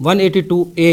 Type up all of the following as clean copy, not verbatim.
182A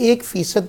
1%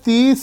30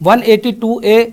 182A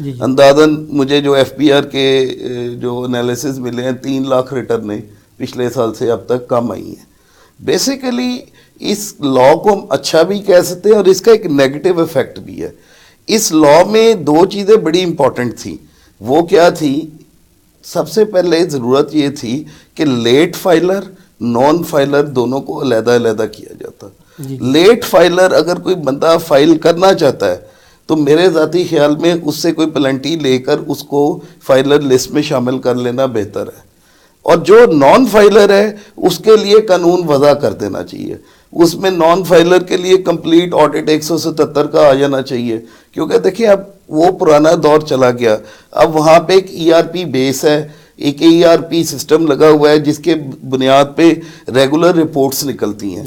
اندازاً مجھے جو F B are کے جو انالیسز ملے ہیں 3 لاکھ ریٹرنیں پچھلے سال سے اب تک کم آئی ہیں. بیسیکلی اس لاء کو ہم اچھا بھی کہہ سکتے ہیں اور اس کا ایک نیگیٹو ایفیکٹ بھی ہے. اس لاء میں 2 چیزیں بڑی امپورٹنٹ تھیں. وہ کیا تھی؟ سب سے پہلے ضرورت یہ تھی کہ لیٹ فائلر نان فائلر دونوں کو علیحدہ علیحدہ کیا جاتا. لیٹ فائلر اگر کوئی بندہ فائل کرنا چاہتا ہے تو میرے ذاتی خیال میں اس سے کوئی پلنٹی لے کر اس کو فائلر لسٹ میں شامل کر لینا بہتر ہے. اور جو نان فائلر ہے اس کے لیے قانون وضع کر دینا چاہیے. اس میں نان فائلر کے لیے کمپلیٹ آڈٹ 177 کا آ جانا چاہیے. کیونکہ دیکھیں اب وہ پرانا دور چلا گیا. اب وہاں پہ ایک ERP بیس ہے, ایک ERP سسٹم لگا ہوا ہے جس کے بنیاد پہ ریگولر رپورٹس نکلتی ہیں,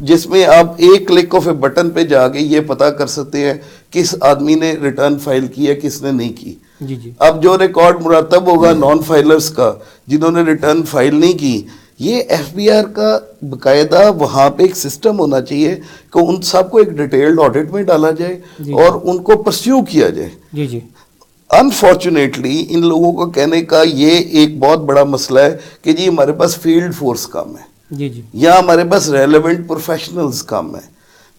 جس میں آپ ایک کلک آف اے بٹن پہ جا کے یہ پتہ کر سکتے ہیں کس آدمی نے ریٹرن فائل کی ہے کس نے نہیں کی. اب جو ریکارڈ مرتب ہوگا نان فائلرز کا جنہوں نے ریٹرن فائل نہیں کی, یہ ایف بی آر کا باقاعدہ وہاں پہ ایک سسٹم ہونا چاہیے کہ ان سب کو ایک ڈیٹیلڈ آڈٹ میں ڈالا جائے اور ان کو پرسیو کیا جائے. انفارچونیٹلی ان لوگوں کو کہنے کا یہ ایک بہت بڑا مسئلہ ہے کہ جی ہمارے پاس فیلڈ فورس کم ہے یا ہمارے پاس ریلیونٹ پروفیشنلز کم ہیں.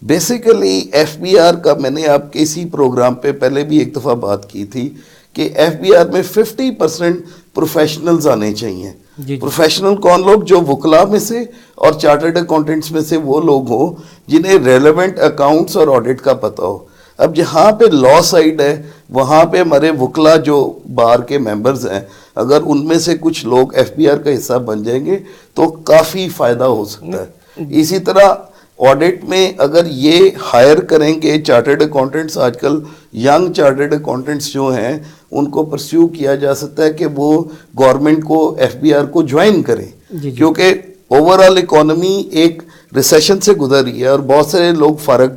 بیسیکلی ایف بی آر کا میں نے آپ کے اسی پروگرام پہ پہلے بھی ایک دفعہ بات کی تھی کہ ایف بی آر میں 50% پروفیشنلز آنے چاہیے. پروفیشنل کون لوگ؟ جو وکلاء میں سے اور چارٹرڈ اکاؤنٹنٹس میں سے وہ لوگ ہوں جنہیں ریلیونٹ اکاؤنٹس اور آڈٹ کا پتہ ہو. اب جہاں پہ لا سائڈ ہے وہاں پہ ہمارے وکلاء جو بار کے ممبرز ہیں اگر ان میں سے کچھ لوگ ایف بی آر کا حصہ بن جائیں گے تو کافی فائدہ ہو سکتا ہے. اسی طرح آڈٹ میں اگر یہ ہائر کریں گے چارٹرڈ اکاؤنٹنٹس, آج کل ینگ چارٹرڈ اکاؤنٹنٹس جو ہیں ان کو پرسیو کیا جا سکتا ہے کہ وہ گورنمنٹ کو ایف بی آر کو جوائن کریں. کیونکہ اوور آل اکانومی ایک ریسیشن سے گزر رہی ہے اور بہت سارے لوگ فارغ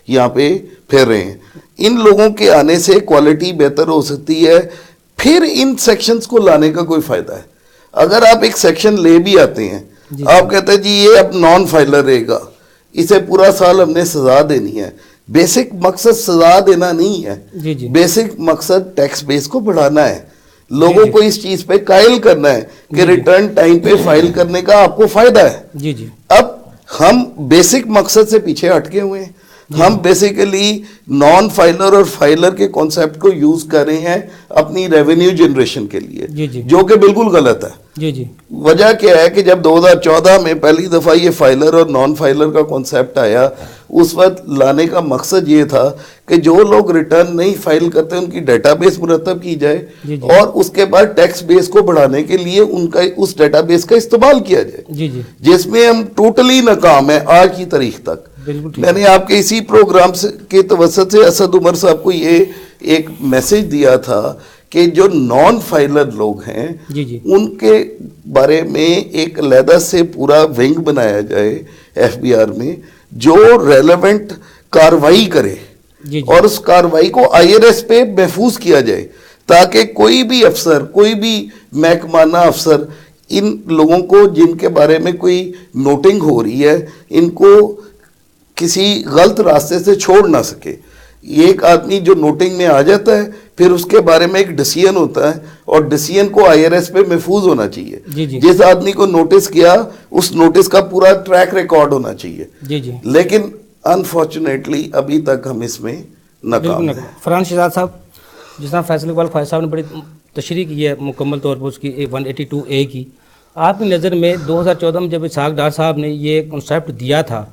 یہاں پہ پھر رہے ہیں. ان لوگوں کے آنے سے کوالٹی بہتر ہو سکتی ہے. پھر ان سیکشنز کو لانے کا کوئی فائدہ ہے. اگر آپ ایک سیکشن لے بھی آتے ہیں آپ کہتے ہیں جی یہ اب نان فائلر رہے گا, اسے پورا سال ہم نے سزا دینی ہے. بیسک مقصد سزا دینا نہیں ہے, بیسک مقصد ٹیکس بیس کو بڑھانا ہے. لوگوں کو اس چیز پہ قائل کرنا ہے کہ ریٹرن ٹائم پہ فائل کرنے کا آپ کو فائدہ ہے. اب ہم بیسک مقصد سے پیچھے ہٹکے ہوئے ہیں. ہم بیسیکلی نان فائلر اور فائلر کے کانسیپٹ کو یوز کر رہے ہیں اپنی ریونیو جنریشن کے لیے, جو کہ بالکل غلط ہے. وجہ کیا ہے کہ جب 2014 میں پہلی دفعہ یہ فائلر اور نان فائلر کا کانسیپٹ آیا اس وقت لانے کا مقصد یہ تھا کہ جو لوگ ریٹرن نہیں فائل کرتے ان کی ڈیٹا بیس مرتب کی جائے اور اس کے بعد ٹیکس بیس کو بڑھانے کے لیے ان کا اس ڈیٹا بیس کا استعمال کیا جائے, جس میں ہم ٹوٹلی ناکام ہیں آج کی تاریخ تک. میں نے آپ کے اسی پروگرام کے توسط سے اسد عمر صاحب کو یہ ایک میسج دیا تھا کہ جو نان فائلر لوگ ہیں ان کے بارے میں ایک علیحدہ سے پورا ونگ بنایا جائے ایف بی آر میں جو ریلیونٹ کاروائی کرے اور اس کاروائی کو آئی آر ایس پہ محفوظ کیا جائے تاکہ کوئی بھی افسر, کوئی بھی محکمانہ افسر ان لوگوں کو جن کے بارے میں کوئی نوٹنگ ہو رہی ہے ان کو کسی غلط راستے سے چھوڑ نہ سکے. ایک آدمی جو نوٹنگ میں آ جاتا ہے پھر اس کے بارے میں ایک ڈیسیژن ہوتا ہے اور ڈیسیژن کو آئی آر ایس پہ محفوظ ہونا چاہیے. جس آدمی کو نوٹس کیا اس نوٹس کا پورا ٹریک ریکارڈ ہونا چاہیے. لیکن انفارچونیٹلی ابھی تک ہم اس میں ناکام ہیں. فرحان شہزاد صاحب, جس طرح فیصل اقبال خواجہ صاحب نے بڑی تشریح کی ہے مکمل طور پر اس کی 182A کی, آپ کی نظر میں 2014 میں جب اسحاق ڈار صاحب نے یہ کنسیپٹ دیا تھا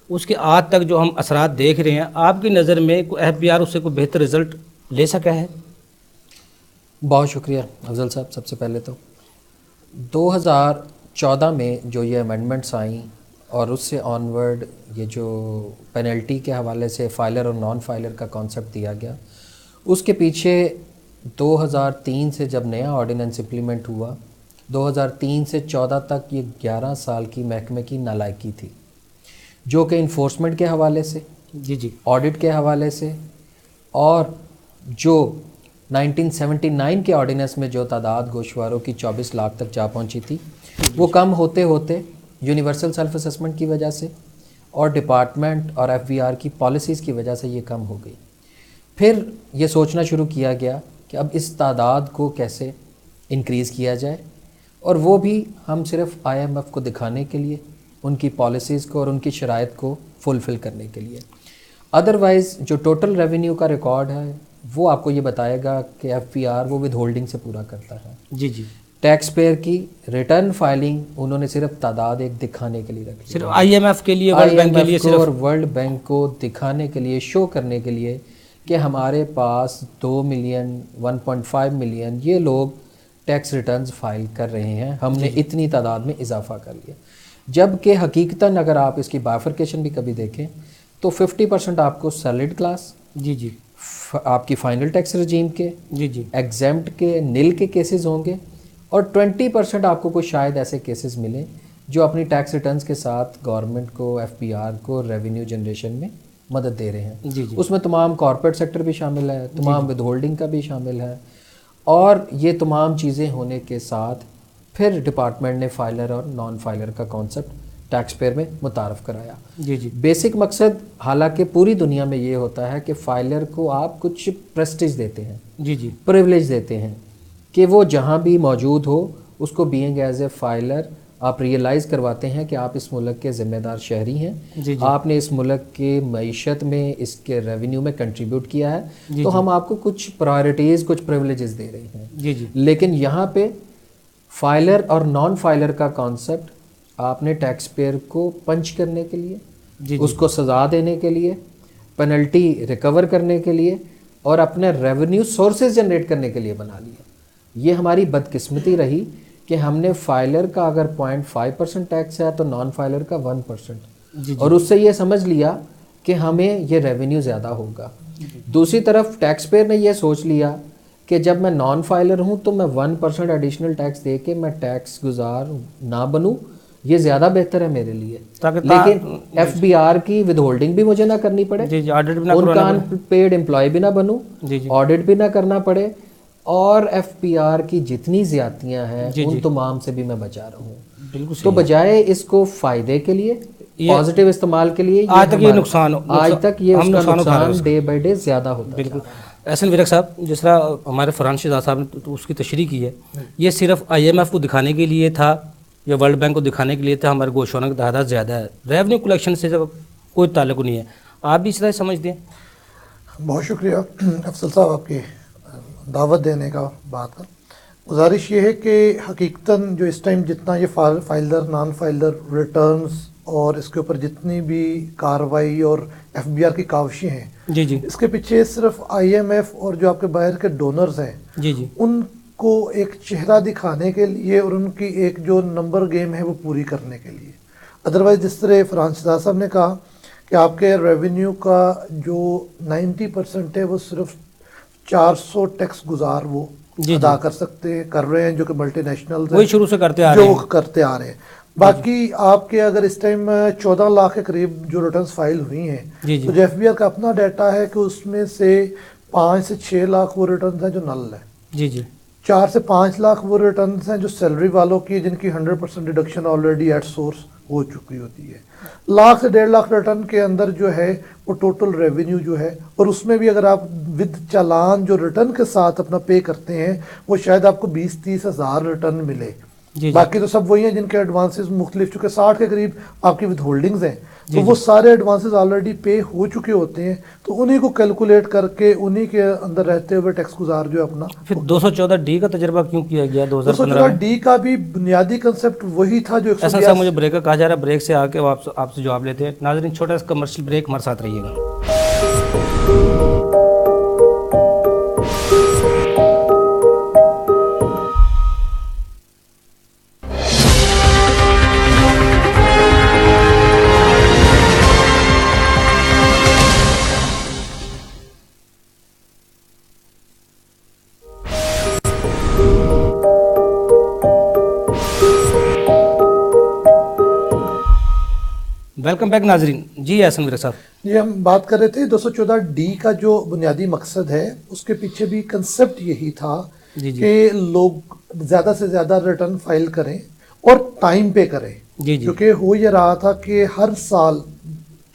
اس کے آج تک جو ہم اثرات دیکھ رہے ہیں آپ کی نظر میں ایف بی آر اس سے کوئی بہتر رزلٹ لے سکا ہے؟ بہت شکریہ افضل صاحب. سب سے پہلے تو 2014 میں جو یہ امینڈمنٹس آئیں اور اس سے آنورڈ یہ جو پینلٹی کے حوالے سے فائلر اور نان فائلر کا کانسیپٹ دیا گیا, اس کے پیچھے 2003 سے جب نیا آرڈیننس امپلیمنٹ ہوا 2003 سے 14 تک یہ 11 سال کی محکمے کی نالائکی تھی جو کہ انفورسمنٹ کے حوالے سے, آڈٹ کے حوالے سے, اور جو 1979 کے آرڈیننس میں جو تعداد گوشواروں کی 24 لاکھ تک جا پہنچی تھی وہ کم ہوتے ہوتے یونیورسل سیلف اسسمنٹ کی وجہ سے اور ڈپارٹمنٹ اور ایف بی آر کی پالیسیز کی وجہ سے یہ کم ہو گئی. پھر یہ سوچنا شروع کیا گیا کہ اب اس تعداد کو کیسے انکریز کیا جائے، اور وہ بھی ہم صرف IMF کو دکھانے کے لیے، ان کی پالیسیز کو اور ان کی شرائط کو فلفل کرنے کے لیے. ادروائز جو ٹوٹل ریونیو کا ریکارڈ ہے وہ آپ کو یہ بتائے گا کہ FPR وہ ود ہولڈنگ سے پورا کرتا ہے. جی جی. ٹیکس پیئر کی ریٹرن فائلنگ انہوں نے صرف تعداد ایک دکھانے کے لیے رکھی، صرف IMF کے لیے، ورلڈ بینک کے لیے، اور ورلڈ بینک کو دکھانے کے لیے، شو کرنے کے لیے کہ ہمارے پاس 2 ملین 1.5 ملین یہ لوگ ٹیکس ریٹرنز فائل کر رہے ہیں، ہم نے اتنی تعداد میں اضافہ کر لیا. جبکہ حقیقتاً اگر آپ اس کی بائفرکیشن بھی کبھی دیکھیں تو 50% آپ کو سیلڈ کلاس، جی جی، آپ کی فائنل ٹیکس رجیم کے، جی جی، ایگزیمپٹ کے، نل کے کیسز ہوں گے، اور 20% آپ کو کوئی شاید ایسے کیسز ملیں جو اپنی ٹیکس ریٹرنز کے ساتھ گورنمنٹ کو، FPR کو ریونیو جنریشن میں مدد دے رہے ہیں. جی جی. اس میں تمام کارپوریٹ سیکٹر بھی شامل ہے، تمام ود ہولڈنگ کا بھی شامل ہے، اور یہ تمام چیزیں ہونے کے ساتھ پھر ڈپارٹمنٹ نے فائلر اور نان فائلر کا کانسیپٹ ٹیکس پیئر میں متعارف کرایا. جی جی. بیسک مقصد حالانکہ پوری دنیا میں یہ ہوتا ہے کہ فائلر کو آپ کچھ پریسٹیج دیتے ہیں، جی جی، پریولیج دیتے ہیں کہ وہ جہاں بھی موجود ہو اس کو بینگ ایز اے فائلر آپ ریئلائز کرواتے ہیں کہ آپ اس ملک کے ذمہ دار شہری ہیں، جی جی، آپ نے اس ملک کے معیشت میں، اس کے ریونیو میں کنٹریبیوٹ کیا ہے، تو ہم آپ کو کچھ پرائرٹیز، کچھ پریولیجز دے رہے ہیں. جی جی. لیکن یہاں پہ فائلر اور نان فائلر کا کانسیپٹ آپ نے ٹیکس پیئر کو پنچ کرنے کے لیے، جی اس کو سزا دینے کے لیے، پینلٹی ریکور کرنے کے لیے، اور اپنے ریونیو سورسز جنریٹ کرنے کے لیے بنا لیا. یہ ہماری بدقسمتی رہی کہ ہم نے فائلر کا اگر 0.5% ٹیکس ہے تو نان فائلر کا 1%، اور اس سے یہ سمجھ لیا کہ ہمیں یہ ریونیو زیادہ ہوگا. دوسری طرف ٹیکس پیئر نے یہ سوچ لیا کہ جب میں نان فائلر ہوں تو میں 1% ایڈیشنل ٹیکس دے کے میں ٹیکس گزار نہ بنوں، یہ زیادہ بہتر ہے میرے لیے، لیکن FBR کی ود ہولڈنگ بھی مجھے نہ کرنی پڑے، ان کا ان پیڈ امپلائی بھی نہ بنوں، آڈٹ بھی نہ کرنا پڑے، اور FPR کی جتنی زیادتیاں ہیں ان تمام سے بھی میں بچا رہا ہوں. تو بجائے اس کو فائدے کے لیے، پازیٹیو استعمال کے لیے، آج تک یہ نقصان، آج تک یہ اس کا نقصان ڈے بائی ڈے زیادہ ہوتا ہے. بالکل. احسن ورق صاحب، جس طرح ہمارے فرحان شہزاد صاحب نے تو اس کی تشریح کی ہے، یہ صرف IMF کو دکھانے کے لیے تھا یا ورلڈ بینک کو دکھانے کے لیے تھا ہمارے گوشوانہ کی تعداد زیادہ ہے، ریونیو کلیکشن سے کوئی تعلق نہیں ہے. آپ بھی اس طرح سمجھتے ہیں؟ بہت شکریہ افضل صاحب آپ کی دعوت دینے کا. بات کا گزارش یہ ہے کہ حقیقتاً جو اس ٹائم جتنا یہ فائلر نان فائلر ریٹرنز اور اس کے اوپر جتنی بھی کارروائی اور FBR کی کاوشیں ہیں، جی جی، اس کے پیچھے صرف IMF اور جو آپ کے باہر کے ڈونرز ہیں، جی جی، ان کو ایک چہرہ دکھانے کے لیے اور ان کی ایک جو نمبر گیم ہے وہ پوری کرنے کے لیے. ادروائز جس طرح فرحان شہزاد صاحب نے کہا کہ آپ کے ریونیو کا جو 90% ہے وہ صرف 400 ٹیکس گزار وہ ادا کر سکتے ہیں، کر رہے ہیں، جو کہ ملٹی نیشنل وہی شروع سے کرتے آ رہے ہیں، جو کرتے آ رہے ہیں. باقی آپ کے اگر اس ٹائم 14 لاکھ کے قریب جو ریٹرنز فائل ہوئی ہیں، تو جو FBR کا اپنا ڈیٹا ہے کہ اس میں سے 5 سے 6 لاکھ وہ ریٹرنز ہیں جو نل ہے، جی جی، 4 سے 5 لاکھ وہ ریٹرنز ہیں جو سیلری والوں کی جن کی 100% ڈیڈکشن آلریڈی ایٹ سورس ہو چکی ہوتی ہے. 1 لاکھ سے 1.5 لاکھ ریٹرن کے اندر جو ہے وہ ٹوٹل ریونیو جو ہے، اور اس میں بھی اگر آپ ود چالان جو ریٹرن کے ساتھ اپنا پے کرتے ہیں وہ شاید آپ کو 20-30 ہزار ریٹرن ملے. باقی تو سب وہی ہیں جن کے ایڈوانسز مختلف، چونکہ 60 کے قریب آپ کی ود ہولڈنگز ہیں، تو وہ سارے ایڈوانسز آلریڈی پے ہو چکے ہوتے ہیں، تو انہی کو کیلکولیٹ کر کے انہی کے اندر رہتے ہوئے ٹیکس گزار جو اپنا. پھر 214D کا تجربہ کیوں کیا گیا 2015 میں؟ 214D کا بھی بنیادی کنسپٹ وہی تھا جو ایسا صاحب مجھے بریک کا کہا جا رہا ہے، بریک سے آ کے آپ سے جواب لیتے ہیں. ناظرین چھوٹا سا کمرشل بریک، ہمارے ساتھ رہیے گا. ویلکم بیک ناظرین. جی احسن ورق صاحب، جی ہم بات کر رہے تھے 214D کا جو بنیادی مقصد ہے اس کے پیچھے بھی کنسپٹ یہی تھا کہ لوگ زیادہ سے زیادہ ریٹرن فائل کریں اور ٹائم پہ کریں، کیونکہ ہو یہ رہا تھا کہ ہر سال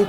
1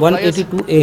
182A।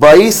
22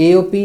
AOP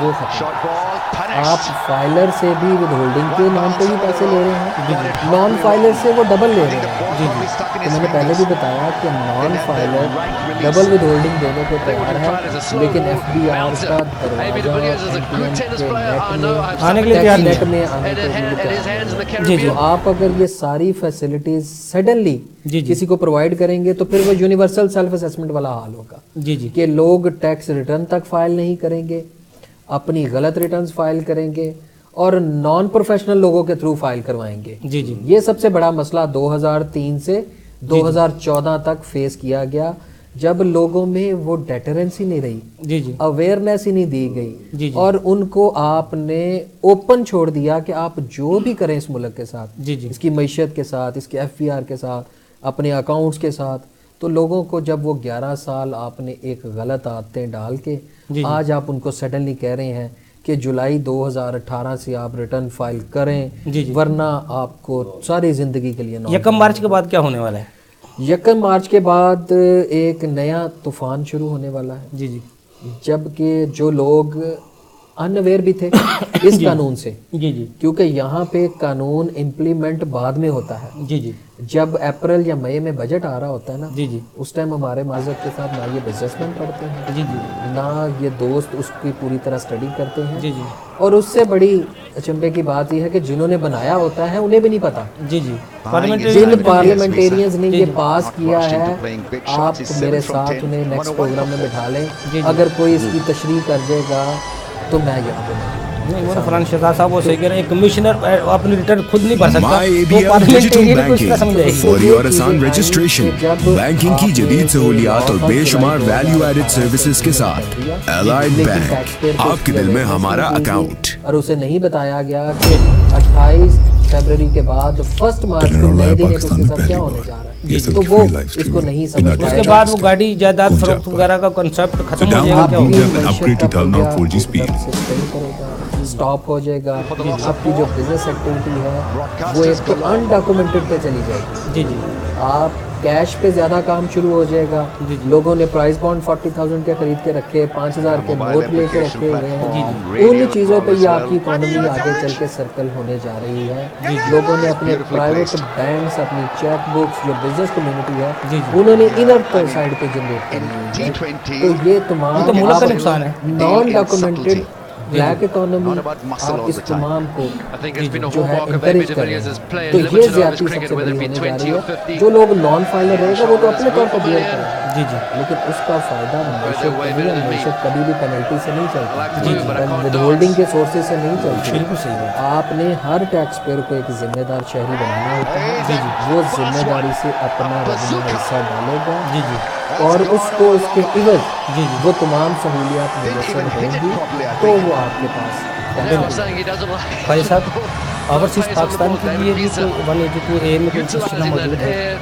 وہ ختم. آپ فائلر سے بھی ود ہولڈنگ کے نام پہ بھی پیسے لے رہے ہیں, نان فائلر سے وہ ڈبل لے رہے ہیں. تو میں نے پہلے بھی بتایا کہ non filer double with holding دینے کو تیار ہے, لیکن ایف بی آر کا دروازہ آنے کے لیے تیار نیٹ میں آنے کے لیے تیار ہے. تو آپ اگر یہ ساری فیسلٹیز سڈنلی کسی کو پرووائڈ کریں گے تو پھر وہ یونیورسل سیلف اسیسمنٹ والا حال ہوگا کہ لوگ ٹیکس ریٹرن تک فائل نہیں کریں گے, اپنی غلط ریٹرنز فائل کریں گے اور نان پروفیشنل لوگوں کے تھرو فائل کروائیں گے. یہ سب سے بڑا مسئلہ 2003 سے 2014 تک فیس کیا گیا, جب لوگوں میں وہ ڈیٹرنس ہی نہیں رہی, اویئرنیس ہی نہیں دی گئی, اور ان کو آپ نے اوپن چھوڑ دیا کہ آپ جو بھی کریں اس ملک کے ساتھ, اس کی معیشت کے ساتھ, اس کے ایف پی آر کے ساتھ, اپنے اکاؤنٹس کے ساتھ. تو لوگوں کو جب وہ 11 سال آپ نے ایک غلط عادتیں ڈال کے آج آپ ان کو سڈنلی کہہ رہے ہیں کہ جولائی 2018 سے آپ ریٹرن فائل کریں, ورنہ آپ کو ساری زندگی کے لیے 1 مارچ کے بعد کیا ہونے والا ہے؟ 1 مارچ کے بعد ایک نیا طوفان شروع ہونے والا ہے. جبکہ جو لوگ ان اویئر بھی تھے اس قانون سے, کیونکہ یہاں پہ قانون امپلیمنٹ بعد میں ہوتا ہے, جب اپریل یا مئی میں بجٹ آ رہا ہوتا ہے نا, اس ٹائم ہمارے معذرت کے ساتھ نہ یہ بزنس مین پڑھتے ہیں, نہ یہ دوست اس کی پوری طرح اسٹڈی کرتے ہیں, اور اس سے بڑی اچنبے کی بات یہ ہے کہ جنہوں نے بنایا ہوتا ہے انہیں بھی نہیں پتا. جن پارلیمنٹیرینز نے یہ پاس کیا ہے, آپ میرے ساتھ انہیں نیکسٹ پروگرام میں بٹھا لیں, اگر کوئی اس کی تشریح کر دے گا تو میں یہاں پہ نہیں. وہ فرحان شہزاد صاحب وہ صحیح کہہ رہے ہیں, کمشنر اپنی ریٹرن خود نہیں بھر سکتا, فوری اور آسان رجسٹریشن, بینکنگ کی جدید سہولیات اور بے شمار ویلیو ایڈڈ سروسز کے ساتھ الائڈ بینک, آپ کے دل میں ہمارا اکاؤنٹ. اور اسے نہیں بتایا گیا کہ 28 فروری کے بعد 1 مارچ کو نئے دن اس کے ساتھ کیا ہونے جا رہا ہے, تو وہ اس کو نہیں سمجھ پایا. اس کے بعد وہ گاڑی جائیداد فروخت وغیرہ کا کنسیپٹ ختم ہو جائے گا, اسٹاپ ہو جائے گا, آپ کی جو بزنس ایکٹیویٹی ہے وہ ایک تو انڈاکومنٹڈ پہ چلی جائے گی. آپ کیش پہ زیادہ کام شروع ہو جائے گا. لوگوں نے پرائز بانڈ 40,000 کے خرید کے رکھے, 5,000 کے نوٹ لے کے رکھے ہوئے ہیں. ان چیزوں پہ یہ آپ کی اکانومی آگے چل کے سرکل ہونے جا رہی ہے. لوگوں نے اپنے پرائیویٹ بینکس, اپنی چیک بکس, جو بزنس کمیونٹی ہے انہوں نے انر سائڈ پہ جنریٹ کرنی ہے. تو یہ تمام نقصان ہے. نان ڈاکومنٹڈ بلیک اکانومی آپ اس تمام کو جو ہے انکریج کریں, تو یہ زیادتی سب سے بڑی ہونے جا رہی ہے. جو لوگ نان فائلر رہے گا وہ تو اپنے طور پر بیئر کریں, لیکن اس کا فائدہ معیشت کو نہیں ہے. معیشت کبھی بھی پینلٹی سے نہیں چلتی, ود ہولڈنگ کے سورسز سے نہیں چلتی. آپ نے ہر ٹیکس پیئر کو ایک ذمہ دار شہری بنانا ہوتا ہے, وہ ذمہ داری سے اپنا ریونیو حصہ ڈالے گا اور اس کو اس کے عوض وہ تمام سہولیات میسر ہوں گی, تو وہ آپ کے پاس. بھائی صاحب اوورسیز پاکستان کے لیے بھی 182A میں کوئی سسٹم موجود ہے؟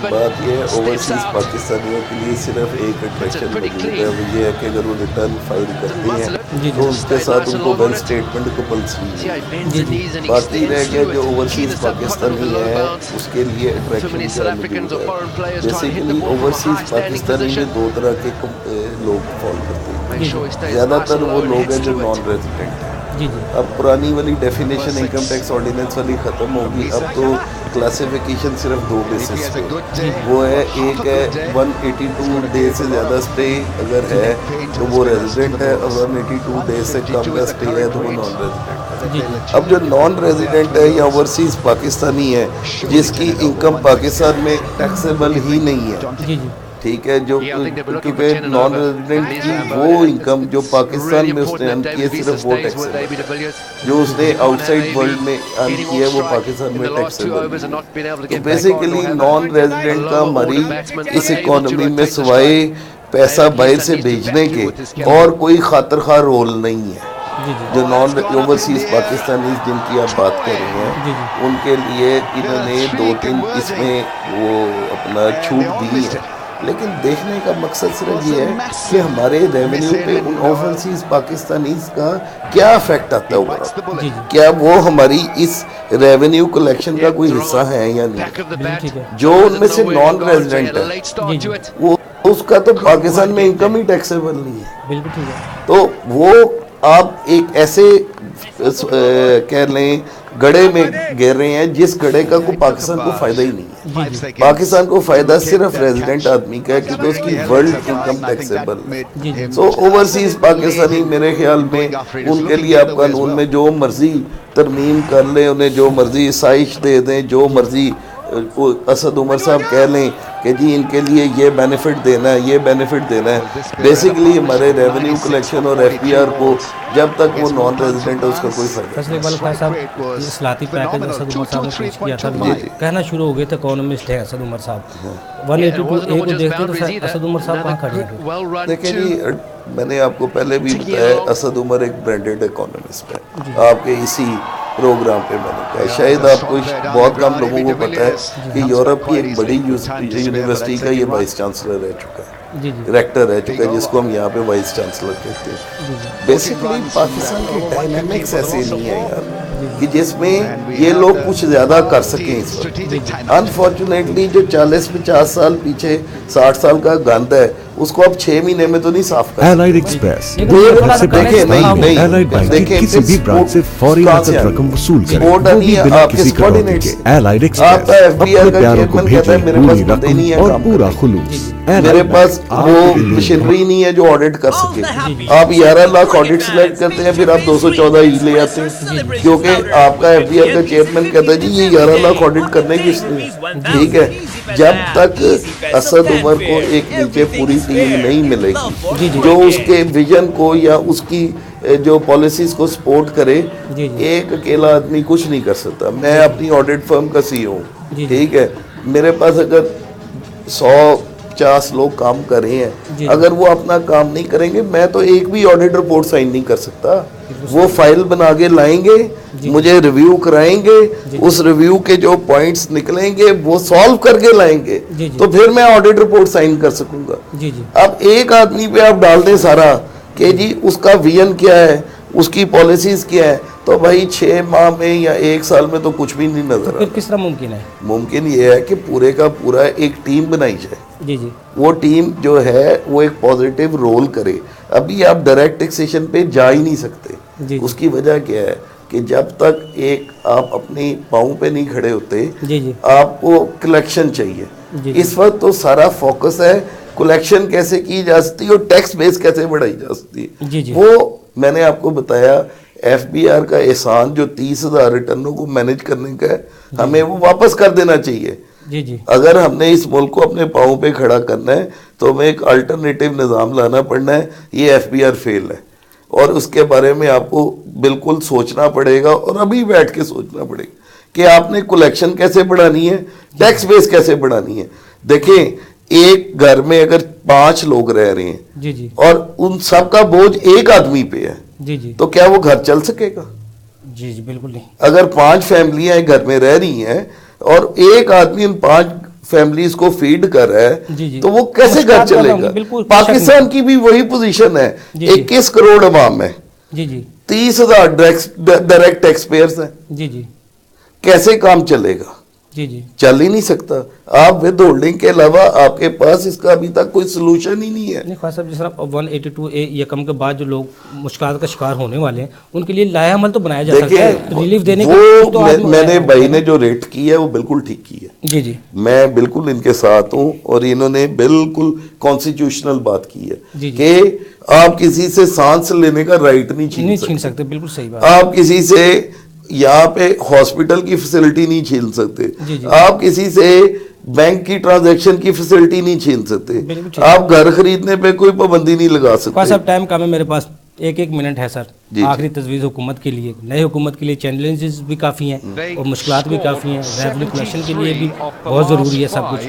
بات یہ ہے اوورسیز پاکستانیوں کے لیے صرف ایک اٹریکشن موجود ہے, وہ یہ ہے کہ اگر وہ ریٹرن فائل کرتے ہیں تو اس کے ساتھ ان کو بینک اسٹیٹمنٹ کمپلسری ہے. بات یہ رہ گیا جو اوورسیز پاکستانی ہے اس کے لیے اٹریکشن کیا موجود ہے. بیسیکلی اوورسیز پاکستانی میں 2 طرح کے لوگ فال کرتے ہیں. زیادہ تر وہ لوگ ہیں جو نان ریزیڈنٹ ہیں. اب پرانی والی ڈیفینیشن انکم ٹیکس آرڈیننس والی ختم ہوگی, اب تو کلاسیفیکیشن صرف 2 بیسس پہ, وہ ہے ایک ہے 182 ڈیز سے زیادہ اسٹے اگر ہے تو وہ ریزیڈنٹ ہے, اور 182 ڈیز سے کم کا اسٹے ہے تو وہ نان ریزیڈنٹ ہے. اب جو نان ریزیڈنٹ ہے یا اوورسیز پاکستانی ہے جس کی انکم پاکستان میں ٹیکسیبل ہی نہیں ہے, ٹھیک ہے, جو کیونکہ نان ریزیڈنٹ کی وہ انکم جو پاکستان میں اس نے ارن کی ہے صرف وہ ٹیکس ہے, جو اس نے آؤٹ سائڈ ورلڈ میں ارن کی ہے وہ پاکستان میں ٹیکس ہے. تو بیسیکلی نان ریزیڈنٹ کا ہماری اس اکانومی میں سوائے پیسہ باہر سے بھیجنے کے اور کوئی خاطر خواہ رول نہیں ہے. جو نان اوورسیز پاکستانیز جن کی آپ بات کر رہے ہیں ان کے لیے انہوں نے 2-3 اس میں وہ اپنا چھوٹ دی ہے, لیکن دیکھنے کا مقصد صرف یہ ہے کہ ہمارے ریونیو پہ ان اوورسیز پاکستانیز کا کیا افیکٹ آتا ہوگا, کیا وہ ہماری اس ریونیو کلیکشن کا کوئی حصہ ہے یا نہیں. جو ان میں سے نان ریزیڈنٹ ہے وہ اس کا تو پاکستان میں انکم ہی ٹیکسیبل نہیں ہے, تو وہ آپ ایک ایسے کہہ لیں گڑھے میں گر رہے ہیں جس گڑھے کا کوئی پاکستان کو فائدہ ہی نہیں ہے. پاکستان کو فائدہ صرف ریزیڈنٹ آدمی کا ہے کیونکہ اس کی ورلڈ انکم ٹیکسیبل ہے. سو اوورسیز پاکستانی میرے خیال میں ان کے لیے آپ قانون میں جو مرضی ترمیم کر لیں, انہیں جو مرضی سائش دے دیں, جو مرضی اسد عمر صاحب کہہ لیں کہ جی ان کے لیے یہ بینیفٹ دینا ہے, یہ بینیفٹ دینا ہے. بیسیکلی ہمارے ریونیو کلیکشن اور ایف پی آر کو جب تک وہ نان ریزیڈنٹ ہے اس کا کوئی فائدہ فیصل اقبال خان صاحب اصلاحاتی پیکج اسد عمر صاحب نے پیش کیا تھا, کہنا شروع ہو گئے تھے اکانومسٹ ہے اسد عمر صاحب. 182A کو دیکھتے تو اسد عمر صاحب کہاں کھڑے ہیں؟ دیکھیں جی, میں نے آپ کو پہلے بھی بتایا اسد عمر ایک برانڈڈ اکانومسٹ ہے. آپ کے اسی پروگرام پہ میں نے کہا, شاید آپ کو بہت کم لوگوں کو پتہ ہے کہ یورپ کی ایک بڑی یونیورسٹی کا یہ وائس چانسلر رہ چکا ہے, ریکٹر رہ چکا ہے, جس کو ہم یہاں پہ وائس چانسلر کہتے ہیں. بیسیکلی پاکستان کے ڈائنامکس ایسے نہیں ہیں یار کہ جس میں یہ لوگ کچھ زیادہ کر سکیں اس وقت. انفارچونیٹلی جو 40-50 سال پیچھے 60 سال کا گند ہے اس کو اب 6 مہینے میں تو نہیں صاف کر Allied Express دیکھیں نہیں Allied Bank کی کسی بھی برانچ سے فوری نقد رقم وصول کریں, وہ بھی بنا کسی کٹوتی کے. Allied Express اپنے پیاروں کو بھیجیں پوری رقم اور پورا خلوص. میرے پاس وہ مشینری نہیں ہے جو آڈٹ کر سکے. آپ 11 لاکھ آڈٹ سلیکٹ کرتے ہیں, پھر آپ 214 ہی لے آتے ہیں کیونکہ آپ کا ایف بی آر کا چیئرمین کہتا ہے جی یہ 11 لاکھ آڈٹ کرنے کی اس نے. ٹھیک ہے, جب تک اسد عمر کو ایک نیچے پوری ٹیم نہیں ملے گی جو اس کے ویژن کو یا اس کی جو پالیسیز کو سپورٹ کرے, ایک اکیلا آدمی کچھ نہیں کر سکتا. میں اپنی آڈٹ فرم کا سی ہوں, ٹھیک ہے, میرے پاس اگر 150 لوگ کام کر رہے ہیں, اگر وہ اپنا کام نہیں کریں گے میں تو ایک بھی آڈٹ رپورٹ سائن نہیں کر سکتا. وہ فائل بنا کے لائیں گے, مجھے ریویو کرائیں گے, اس ریویو کے جو پوائنٹس نکلیں گے وہ سالو کر کے لائیں گے, تو پھر میں آڈٹ رپورٹ سائن کر سکوں گا. اب ایک آدمی پہ آپ ڈال دیں سارا کہ جی اس کا ویژن کیا ہے, اس کی پالیسیز کیا ہے, تو بھائی 6 ماہ میں یا 1 سال میں تو کچھ بھی نہیں نظر آتا. کس طرح ممکن ہے؟ ممکن یہ ہے کہ پورے کا پورا ایک ٹیم بنائی جائے. وہ ٹیم جو ہے وہ ایک پازیٹیو رول کرے. ابھی آپ ڈائریکٹ ٹیکسیشن پہ جا ہی نہیں سکتے. اس کی وجہ کیا ہے کہ جب تک ایک آپ اپنی پاؤں پہ نہیں کھڑے ہوتے, آپ کو کلیکشن چاہیے. اس وقت تو سارا فوکس ہے کلیکشن کیسے کی جا سکتی ہے اور ٹیکس بیس کیسے بڑھائی جا سکتی ہے. وہ میں نے آپ کو بتایا ایف بی آر کا احسان جو 30,000 ریٹرنوں کو مینج کرنے کا ہے, ہمیں وہ واپس کر دینا چاہیے. اگر ہم نے اس ملک کو اپنے پاؤں پہ کھڑا کرنا ہے تو ہمیں ایک الٹرنیٹیو نظام لانا پڑنا ہے. یہ ایف بی آر فیل ہے اور اس کے بارے میں آپ کو بالکل سوچنا پڑے گا, اور ابھی بیٹھ کے سوچنا پڑے گا کہ آپ نے کلیکشن کیسے بڑھانی ہے, ٹیکس بیس کیسے بڑھانی ہے. دیکھیں ایک گھر میں اگر 5 لوگ رہ رہے ہیں اور ان سب کا بوجھ ایک آدمی پہ ہے, تو کیا وہ گھر چل سکے گا؟ جی بالکل نہیں. اگر 5 فیملیاں ایک گھر میں رہ رہی ہیں اور ایک آدمی ان 5 فیملیز کو فیڈ کر رہا ہے, تو وہ کیسے گھر چلے گا؟ پاکستان کی بھی وہی پوزیشن ہے. 21 کروڑ عوام ہے, 30,000 ڈائریکٹ ٹیکس پیئرز ہیں. کیسے کام چلے گا؟ چل ہی نہیں سکتا. آپ ود ہولڈنگ کے علاوہ آپ کے پاس اس کا ابھی تک کوئی سلوشن ہی نہیں ہے. خواجہ صاحب جس طرح 182A یکم کے بعد جو لوگ مشکلات کا شکار ہونے والے ہیں ان کے لیے لائحہ عمل تو بنایا جا سکتا ہے ریلیف دینے کا. میں نے بھائی نے جو ریٹ کی ہے وہ بالکل ٹھیک کی ہے. میں بالکل ان کے ساتھ ہوں, اور انہوں نے بالکل کانسٹیٹیوشنل بات کی ہے کہ آپ کسی سے سانس لینے کا رائٹ نہیں چھین سکتے. بالکل صحیح بات. آپ کسی سے یہاں پہ ہاسپٹل کی فیسلٹی نہیں چھین سکتے. آپ کسی سے بینک کی ٹرانزیکشن کی فیسلٹی نہیں چھین سکتے. آپ گھر خریدنے پہ کوئی پابندی نہیں لگا سکتے. صاحب ٹائم کم ہے میرے پاس, 1 منٹ ہے سر. آخری تجویز حکومت کے لیے, نئے حکومت کے لیے چیلنجز بھی کافی ہیں اور مشکلات بھی کافی ہیں. ریونیو کلیکشن کے لیے بھی بہت ضروری ہے سب کچھ.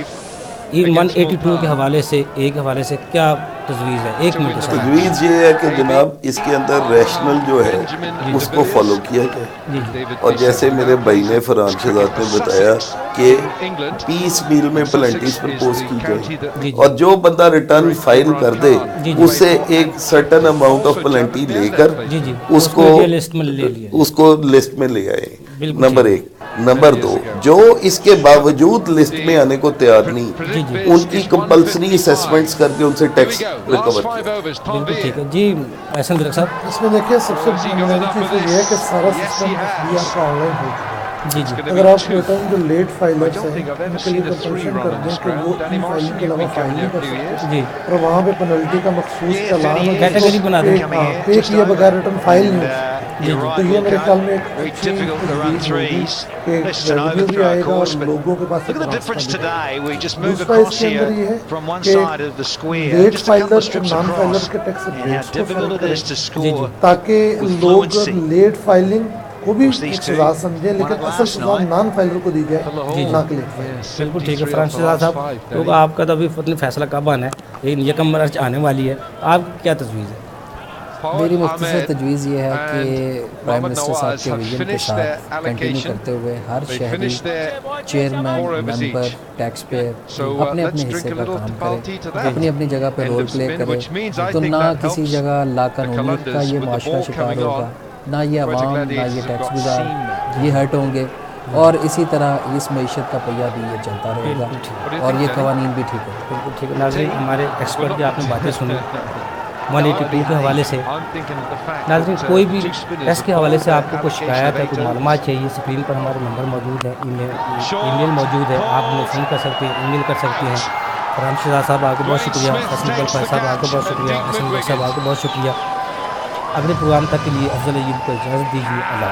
182 کے حوالے سے کیا تجویز ہے؟ 1 منٹ. تجویز یہ ہے کہ جناب اس کے اندر ریشنل جو ہے اس کو فالو کیا جائے, اور جیسے میرے بھائی نے فرحان شہزاد نے بتایا کہ پیس میل میں پلنٹیز پرپوز کی جائے, اور جو بندہ ریٹرن فائل کر دے اس سے ایک سرٹن اماؤنٹ آف پلنٹی لے کر اس کو لسٹ میں لے آئے. نمبر 1. نمبر 2 جو اس کے باوجود لسٹ میں آنے کو تیار نہیں ان کی کمپلسری اسیسمنٹس کر کے ان سے ٹیکس ریکور کیا. بالکل ٹھیک ہے جی. احسن درک صاحب. اس میں دیکھیں سب سے بنیادی چیز یہ ہے کہ سارا سسٹم FBR کا آن لائن ہو چکا ہے. جی جی اگر آپ ریٹرن جو لیٹ فائلرس ہیں ان کے لیے کنسلشن کر دیں کہ وہ ای فائلنگ کے علاوہ فائل نہیں کر سکتے جی اور وہاں پہ پینلٹی کا مخصوص چلان اور کیٹیگری بنا دیں. پے کیے بغیر ریٹرن فائل نہیں ہو. تو یہ میرے خیال میں ایک اچھی تجویز ہوگی کہ ریونیو بھی آئے گا اور لوگوں کے پاس دوسرا اس کے اندر یہ ہے کہ لیٹ فائلر اور نان فائلر کے ٹیکس ریٹس کو فرق کریں تاکہ لوگ لیٹ فائلنگ کو بھی ایک سزا سمجھیں لیکن اصل سزا نان فائلر کو دی جائے نہ کہ لیٹ فائلر. بالکل ٹھیک ہے. فرانس صاحب کیونکہ آپ کا تو ابھی فتنی فیصلہ کب آنا ہے, لیکن یکم مارچ آنے والی ہے, آپ کیا تجویز ہے؟ میری مختصر تجویز یہ ہے کہ پرائم منسٹر صاحب کے ویژن کے ساتھ کنٹینیو کرتے ہوئے ہر شہری چیئرمین ممبر ٹیکس پیئر اپنے اپنے حصے کا کام کرے, اپنی اپنی جگہ پہ رول پلے کرے, تو نہ کسی جگہ لاقانونیت کا یہ معاشرہ شکار ہوگا, نہ یہ عوام نہ یہ ٹیکس گزار یہ ہرٹ ہوں گے, اور اسی طرح اس معیشت کا پہیہ بھی یہ چلتا رہے گا اور یہ قوانین بھی ٹھیک ہے. بالکل ٹھیک ہے. ناظرین ہمارے ایکسپرٹ کی آپ نے باتیں سنی 182 کے حوالے سے. ناظرین کوئی بھی ٹیکس کے حوالے سے آپ کو کوئی شکایت ہے, کوئی معلومات چاہیے, اسکرین پر ہمارا نمبر موجود ہے, ای میل موجود ہے, آپ ہمیں فون کر سکتے ہیں, ای میل کر سکتے ہیں. فرحان شہزاد صاحب آپ کو بہت شکریہ, حسن اقبال صاحب آپ کو بہت شکریہ, حسن بل صاحب آپ کو بہت شکریہ. اگلے پروگرام تک کے لیے افضل عید کو اجازت دیجیے. اللہ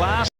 حافظ.